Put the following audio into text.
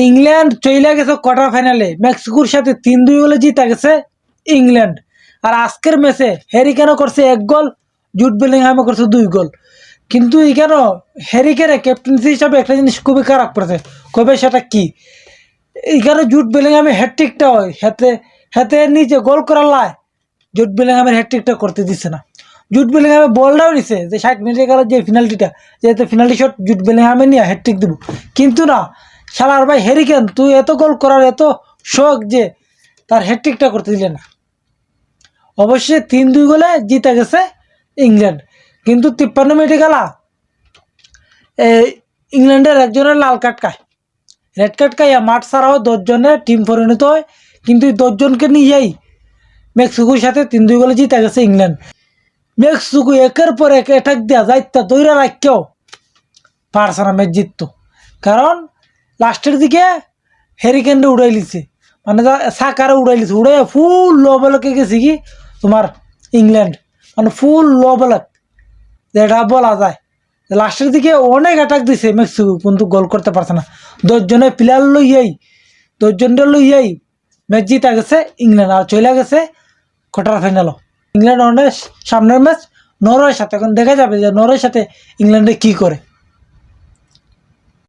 England চলে গেছে quarter ফাইনালে, মেক্সিকোর সাথে 3-2 গোলে জিতা গেছে ইংল্যান্ড। আর আজকের ম্যাচে হ্যারি কেন করছে 1 গোল, জুট বেলিংহামে করছে 2 গোল। কিন্তু এখানে হ্যারি কেনে ক্যাপ্টেন্সি হিসাবে একটা জিনিস খুবই খারাপ করেছে, কবে সেটা কি? এখানে জুট বেলিংহামে হ্যাটট্রিকটা হয়, হাতে হাতে নিচে গোল করার লাই জুট বেলিংহামের হ্যাটট্রিকটা করতে দিচ্ছে না। জুট বেলিংহামে বলটাও নিছে যে 60 মিনিটে গেল যে ফিনাল্টিটা, যেহেতু ফিনাল্টি শট জুট বেলিংহামে নিয়ে হ্যাটট্রিক দেবো, কিন্তু না, শালার ভাই হ্যারি কেন তুই এত গোল করার এত শখ যে তার হ্যাটট্রিকটা করতে দিলে না। অবশ্যই 3-2 গোলে জিতে গেছে ইংল্যান্ড, কিন্তু 53 মিনিটে গেলা ইংল্যান্ডের একজনের লাল কার্ড খায়, রেড কার্ড খাইয়া মাঠ ছাড়াও 10 জনের টিম পরিণত হয়। কিন্তু 10 জনকে নিয়েই মেক্সিকোর সাথে 3-2 গোলে জিতে গেছে ইংল্যান্ড। মেক্সিকো একের পর এক অ্যাটাক দেওয়া যাইতা দৈরা রাখকেও পারছে না ম্যাচ জিততো, কারণ লাস্টের দিকে হ্যারিকেনরে উড়াই লিছে, মানে সাকারে উড়াই লিছে, উড়াই ফুল লো বলকে গেছে কি তোমার ইংল্যান্ড, মানে ফুল লো বলক যেটা বলা যায়। লাস্টের দিকে অনেক অ্যাটাক দিছে মেক্সিকো, কিন্তু গোল করতে পারছে না। 10 জনের প্লেয়ার লইয়াই 10 জনের লইয়াই ম্যাচ জিতা গেছে ইংল্যান্ড, আর চলে গেছে কোয়ার্টার ফাইনালও। ইংল্যান্ড অনেক সামনের ম্যাচ নরওয়ের সাথে, এখন দেখা যাবে যে নরওয়ের সাথে ইংল্যান্ডে কি করে।